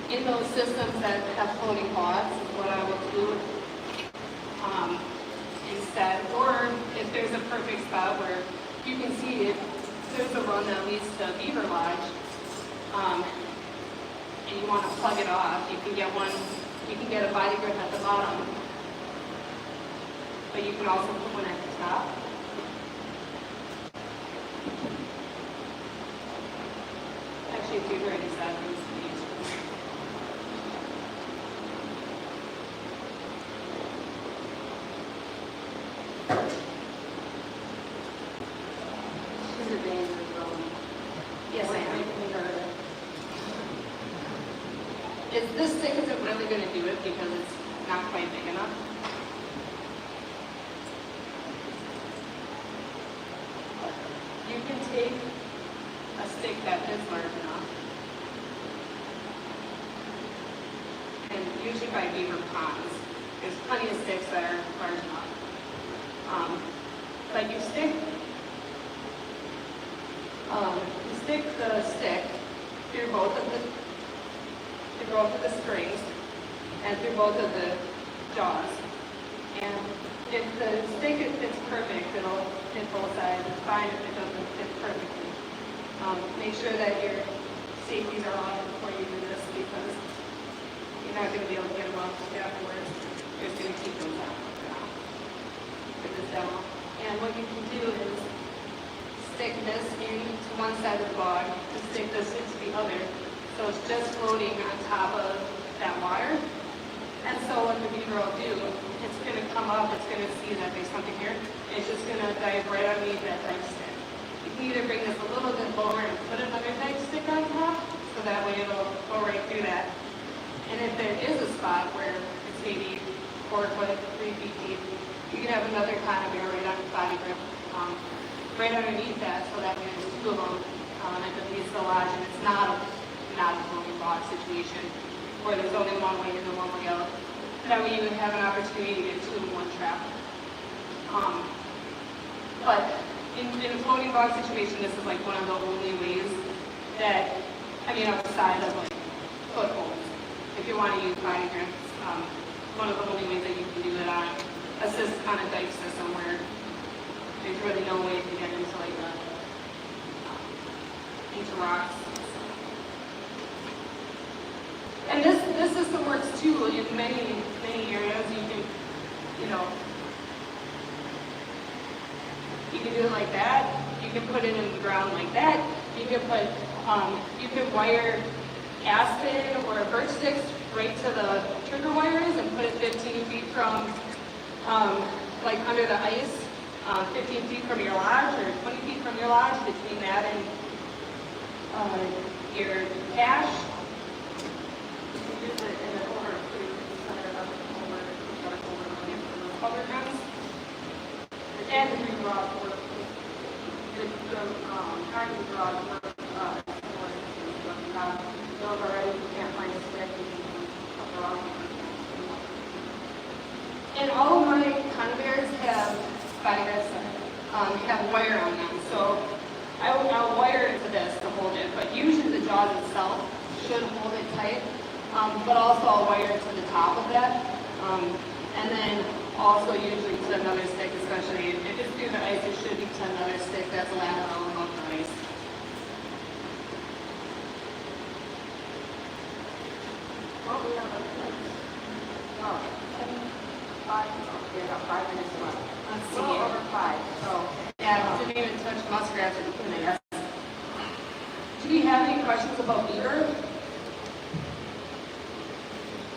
in those systems that have floating bogs is what I will do instead. Or if there's a perfect spot where you can see it, there's a run that leads to Beaver Lodge, and you want to plug it off, you can get a body grip at the bottom, but you can also put one at the top. Actually, if you've already said it. Yes, I am. This stick isn't really going to do it because it's not quite big enough. You can take a stick that is large enough, and usually by Beaver ponds, there's plenty of sticks that are large enough. But you stick the stick through both of the springs and through both of the jaws. And if the stick fits perfect, it'll hit both sides. It's fine if it doesn't fit perfectly. Make sure that your safeties are on before you do this, because you're not going to be able to get them off afterwards. You're just going to keep those out for this demo. And what you can do is stick this into one side of the bog and stick this into the other. So it's just floating on top of that water. And so what the Beaver will do, it's going to come up, it's going to see that there's something here, and it's just going to dive right underneath that dive stick. You can either bring this a little bit lower and put another dive stick on top, so that way it'll go right through that. And if there is a spot where it's maybe 4 foot, 3 feet deep, you can have another conibear right on the body grip, right underneath that, so that way there's two of them at the base of the lodge, and it's not a floating bog situation where there's only one way in and one way out. That way you would have an opportunity to get 2 in 1 trap. But in a floating bog situation, this is like one of the only ways that, outside of like footholds, if you want to use body grips, one of the only ways that you can do it on a dive system where there's really no way to get into like into rocks. And this system works too in many areas. You can do it like that. You can put it in the ground like that. You can wire aspen or birch sticks right to the trigger wires and put it 15 feet from like under the ice, 15 feet from your lodge or 20 feet from your lodge, between that and your cache. And the green rod work. Trying to draw the work, those already, you can't find a stick, you can draw. And all of my conibears have body grips have wire on them. So I'll wire it to this to hold it, but usually the jaws itself should hold it tight. But also I'll wire it to the top of that. And then also usually to another stick, especially if it's through the ice, it should be to another stick that's lateral above the ice. Well, we have about 5 minutes left. Let's see. Over 5. So yeah, didn't even touch muskrats at the beginning. Do we have any questions about beaver?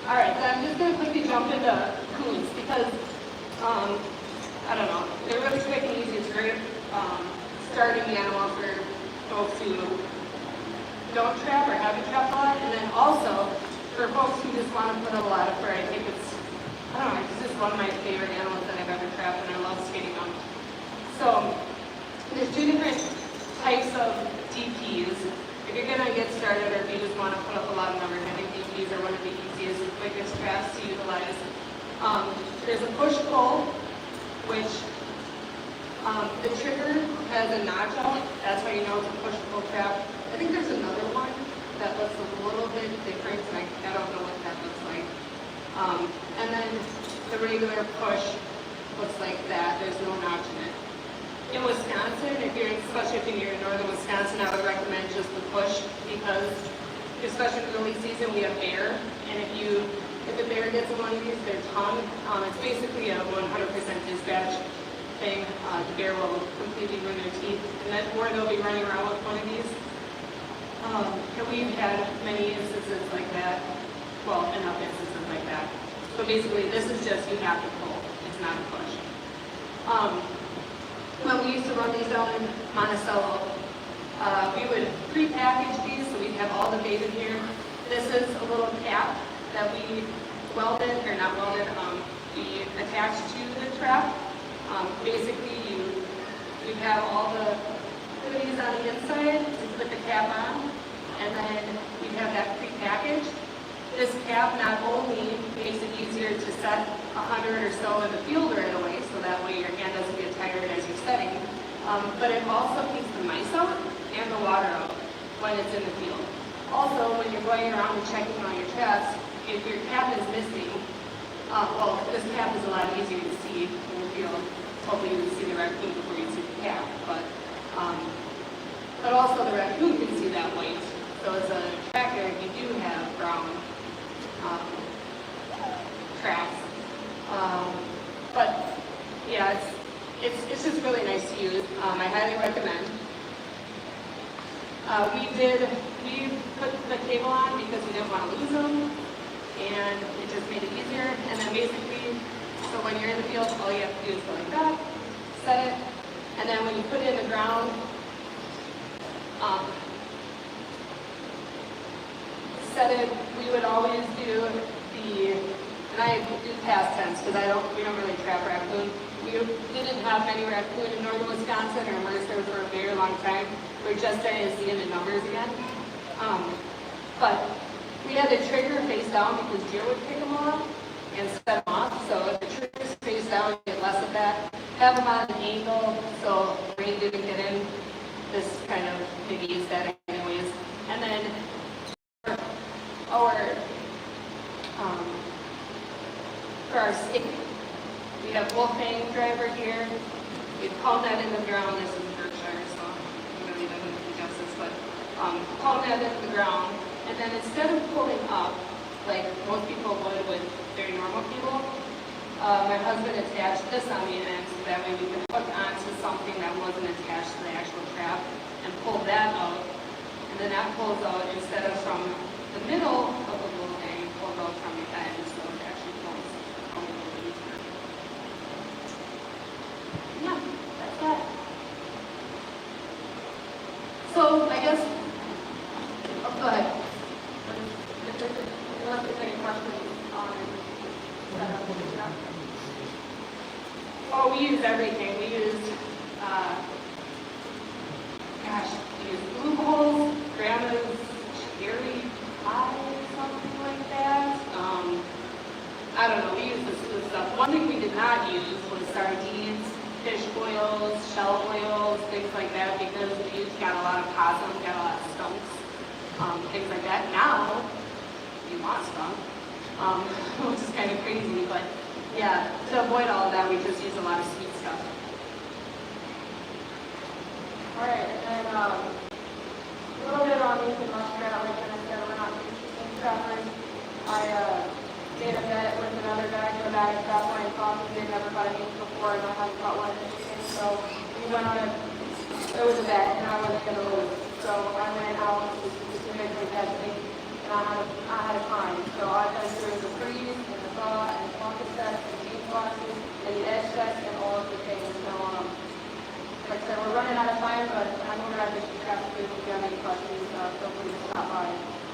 All right, so I'm just going to quickly jump into coons because, I don't know, they're really quick and easy. It's a great starting animal for folks who don't trap or haven't trapped a lot. And then also, for folks who just want to put up a lot of fur, I think it's just one of my favorite animals that I've ever trapped, and I love skinning them. So, there's 2 different types of DPs. If you're going to get started or if you just want to put up a lot of numbers, I think DPs are one of the easiest and quickest traps to utilize. There's a push-pull, which the trigger has a notch on it. That's how you know it's a push-pull trap. I think there's another one that looks a little bit bit different, and I don't know what that looks like. And then the regular push looks like that. There's no notch in it. In Wisconsin, especially if you're in northern Wisconsin, I would recommend just the push because, especially in the early season, we have bear, and if a bear gets in one of these, their tongue, it's basically a 100% dispatch thing. The bear will completely ruin their teeth, or they'll be running around with one of these. And we've had many instances like that. Well, enough instances like that. So basically, this is just you have to pull. It's not a push. When we used to run these down in Monticello, we would pre-package these, so we'd have all the bait in here. This is a little cap that we welded, or not welded, we attached to the trap. Basically, you have all the goodies on the inside, you put the cap on, and then you have that pre-packaged. This cap not only makes it easier to set 100 or so in the field right away, so that way your hand doesn't get tired as you're setting, but it also keeps the mice out and the water out when it's in the field. Also, when you're going around and checking on your traps, if your cap is missing, well, this cap is a lot easier to see in the field. Hopefully you can see the raccoon before you see the cap, but also the raccoon can see that white. So as a tracker, if you do have brown traps. But yeah, it's just really nice to use. I highly recommend. We put the cable on because we didn't want to lose them, and it just made it easier. And then basically, so when you're in the field, all you have to do is go like that, set it, and then when you put it in the ground, set it. We would always do and I do past tense because we don't really trap raccoon. We didn't have many raccoon in northern Wisconsin or Mercer for a very long time. We're just starting to see in the numbers again. But we had the trigger face down because deer would pick them off and set them off. So if the trigger's face down, you get less of that. Have them on an angle so the rain didn't get in. This kind of mitigates that anyways. And then for our stick, we have wolfang driver here. We palm that in the ground. This is Berkshire, so I'm really not going to do justice, but palm that in the ground. And then instead of pulling up, like most people would with their normal cable, my husband attached this on the end so that way we could hook onto something that wasn't attached to the actual trap and pull that out. And then that pulls out instead of from the middle of the wolfang, it pulls out from the end, so it actually pulls a little bit easier. Yeah, that's that. So I guess, go ahead. Unless there's any questions on setup and stuff. Oh, we use everything. We use, we use blue holes, grandma's cherry pie, something like that. I don't know, we use this stuff. One thing we did not use was sardines, fish oils, shell oils, things like that, because we got a lot of possum, got a lot of skunks, things like that. Now, you want skunk, which is kind of crazy, but yeah, to avoid all of that, we just use a lot of sweet stuff. All right, and then a little bit on these and muskrat, like I said, we're not using trappers. I made a bet with another guy to go back and trap one and coffee. They'd never caught a mink before, and I hadn't caught one in chicken, so we went on it was a bet, and I wasn't going to lose. So I went out to specifically catch mink, and I had a time. So I went through the freeze, and the thaw, and the pocket sets, and the deep boxes, and the edge sets, and all of the things. So, like I said, we're running out of time, but I'm going to have to keep track of if you have any questions, feel free to stop by.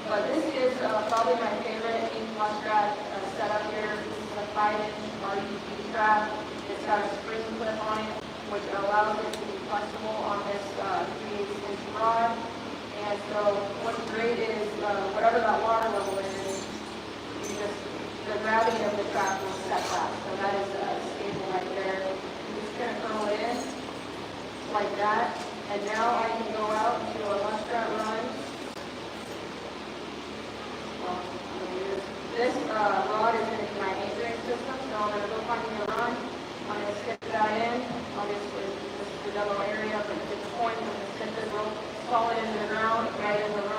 But this is probably my favorite ink muskrat setup here. This is a 5-inch RGB strap. It's got a spring clip on it, which allows it to be flexible on this 3/8-inch rod. And so what's great is whatever that water level is, the gravity of the trap will set that. So that is stable right there. I'm just going to curl it in like that. And now I can go out and do a muskrat run. This rod is going to be my anchoring system, so I'm going to go find me a run. I'm going to stick that in. Obviously, this is the demo area, but at the point, I'm going to stick this rope solid into the ground, right in the run.